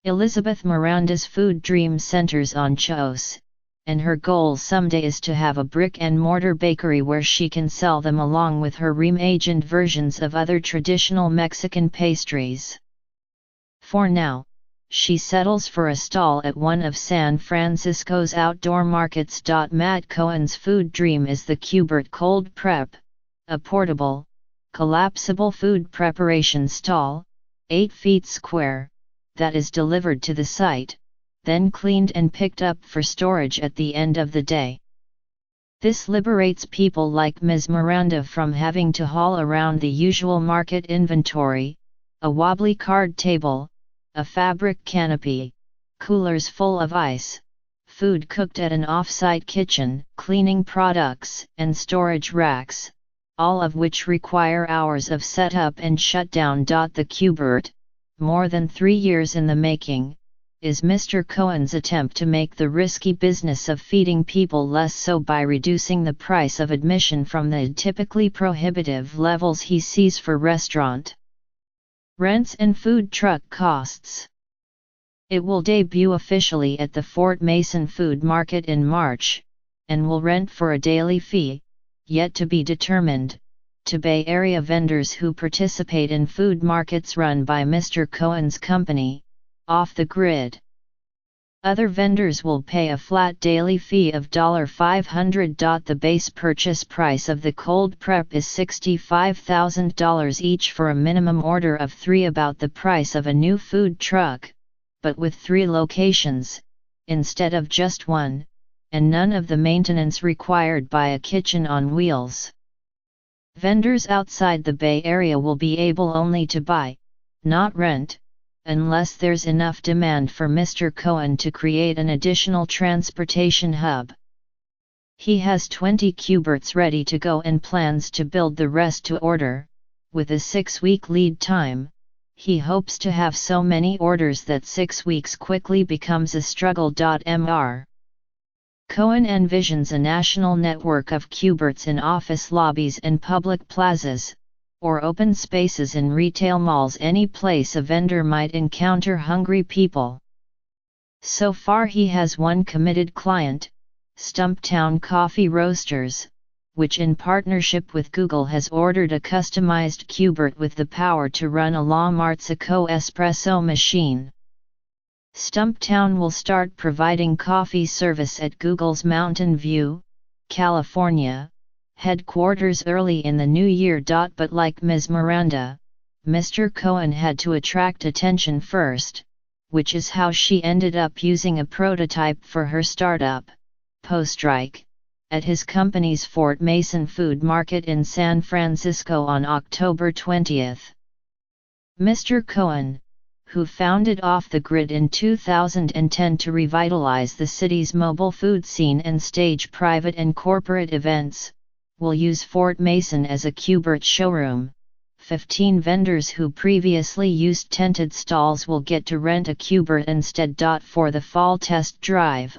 Elizabeth Miranda's food dream centers on chos, and her goal someday is to have a brick-and-mortar bakery where she can sell them along with her reimagined versions of other traditional Mexican pastries. For now, she settles for a stall at one of San Francisco's outdoor markets. Matt Cohen's food dream is the Cubert Cold Prep, a portable, collapsible food preparation stall, 8 feet square, that is delivered to the site, then cleaned and picked up for storage at the end of the day. This liberates people like Ms. Miranda from having to haul around the usual market inventory, a wobbly card table, a fabric canopy, coolers full of ice, food cooked at an off-site kitchen, cleaning products, and storage racks, all of which require hours of setup and shutdown. The Cubert, more than 3 years in the making, is Mr. Cohen's attempt to make the risky business of feeding people less so by reducing the price of admission from the typically prohibitive levels he sees for restaurant rents and food truck costs. It will debut officially at the Fort Mason Food Market in March, and will rent for a daily fee, yet to be determined, to Bay Area vendors who participate in food markets run by Mr. Cohen's company, Off the Grid. Other vendors will pay a flat daily fee of $500. The base purchase price of the cold prep is $65,000 each for a minimum order of 3, about the price of a new food truck, but with 3 locations, instead of just 1, and none of the maintenance required by a kitchen on wheels. Vendors outside the Bay Area will be able only to buy, not rent, unless there's enough demand for Mr. Cohen to create an additional transportation hub. He has 20 Cuberts ready to go and plans to build the rest to order. With a 6-week lead time, he hopes to have so many orders that 6 weeks quickly becomes a struggle. Mr. Cohen envisions a national network of Cuberts in office lobbies and public plazas, or open spaces in retail malls, any place a vendor might encounter hungry people. So far he has one committed client, Stumptown Coffee Roasters, which in partnership with Google has ordered a customized Cubert with the power to run a La Marzocco espresso machine. Stumptown will start providing coffee service at Google's Mountain View, California, headquarters early in the new year. But like Ms. Miranda, Mr. Cohen had to attract attention first, which is how she ended up using a prototype for her startup, Postrike, at his company's Fort Mason Food Market in San Francisco on October 20. Mr. Cohen, who founded Off the Grid in 2010 to revitalize the city's mobile food scene and stage private and corporate events, will use Fort Mason as a Cubert showroom. 15 vendors who previously used tented stalls will get to rent a Cubert instead. For the fall test drive,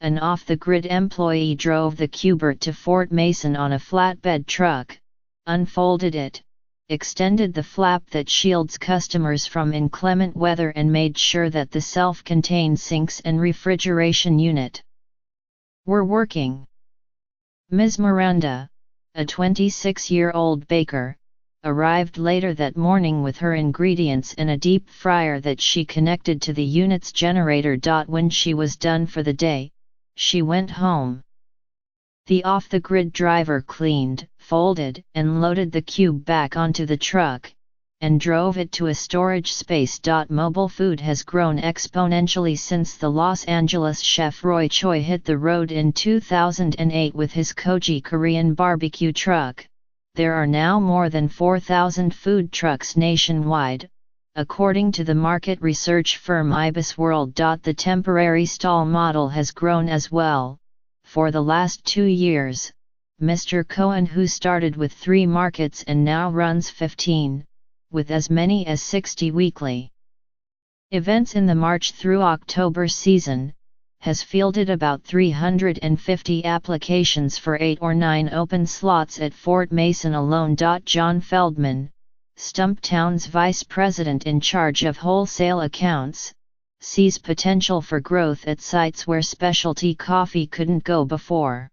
an off-the-grid employee drove the Cubert to Fort Mason on a flatbed truck, unfolded it, extended the flap that shields customers from inclement weather, and made sure that the self-contained sinks and refrigeration unit were working. Ms. Miranda, a 26-year-old baker, arrived later that morning with her ingredients in a deep fryer that she connected to the unit's generator. When she was done for the day, she went home. The off-the-grid driver cleaned, folded, and loaded the cube back onto the truck, and drove it to a storage space. Mobile food has grown exponentially since the Los Angeles chef Roy Choi hit the road in 2008 with his Koji Korean barbecue truck. There are now more than 4,000 food trucks nationwide, according to the market research firm IBISWorld. The temporary stall model has grown as well. For the last 2 years, Mr. Cohen, who started with 3 markets and now runs 15, with as many as 60 weekly events in the March through October season, has fielded about 350 applications for 8 or 9 open slots at Fort Mason alone. John Feldman, Stumptown's vice president in charge of wholesale accounts, sees potential for growth at sites where specialty coffee couldn't go before.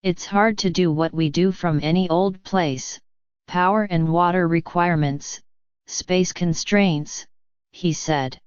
It's hard to do what we do from any old place, power and water requirements, space constraints, he said.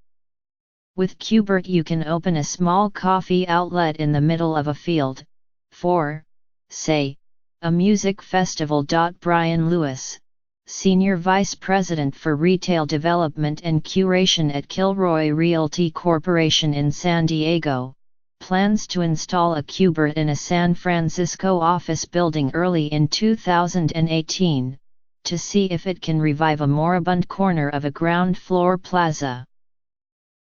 With Cubert you can open a small coffee outlet in the middle of a field, for, say, a music festival. Brian Lewis, Senior Vice President for Retail Development and Curation at Kilroy Realty Corporation in San Diego, plans to install a Cubert in a San Francisco office building early in 2018, to see if it can revive a moribund corner of a ground-floor plaza.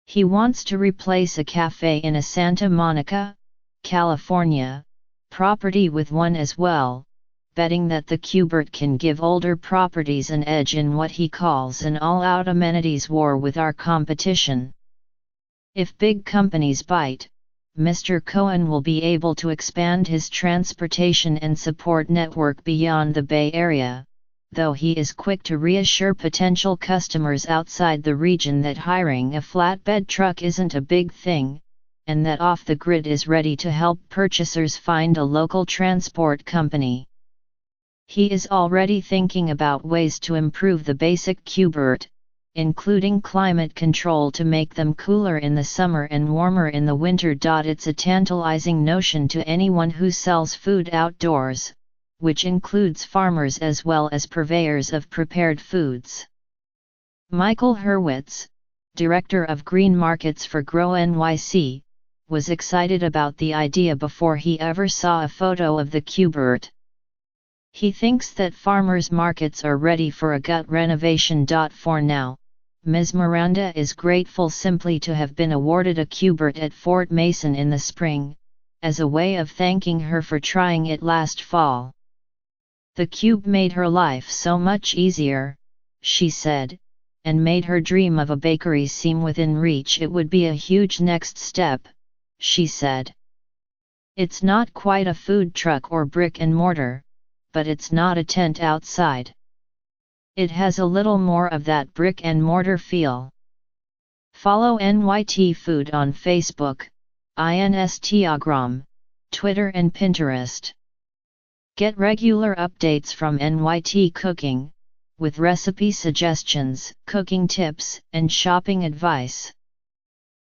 He wants to replace a cafe in a Santa Monica, California, property with one as well, betting that the Cubert can give older properties an edge in what he calls an all-out amenities war with our competition. If big companies bite, Mr. Cohen will be able to expand his transportation and support network beyond the Bay Area, though he is quick to reassure potential customers outside the region that hiring a flatbed truck isn't a big thing, and that Off the Grid is ready to help purchasers find a local transport company. He is already thinking about ways to improve the basic Cubert, including climate control to make them cooler in the summer and warmer in the winter. It's a tantalizing notion to anyone who sells food outdoors, which includes farmers as well as purveyors of prepared foods. Michael Hurwitz, Director of Green Markets for Grow NYC, was excited about the idea before he ever saw a photo of the Cubert. He thinks that farmers' markets are ready for a gut renovation. For now, Ms. Miranda is grateful simply to have been awarded a Cubert at Fort Mason in the spring, as a way of thanking her for trying it last fall. The Cube made her life so much easier, she said, and made her dream of a bakery seem within reach. It would be a huge next step, she said. It's not quite a food truck or brick and mortar, but it's not a tent outside. It has a little more of that brick and mortar feel. Follow NYT Food on Facebook, Instagram, Twitter and Pinterest. Get regular updates from NYT Cooking, with recipe suggestions, cooking tips, and shopping advice.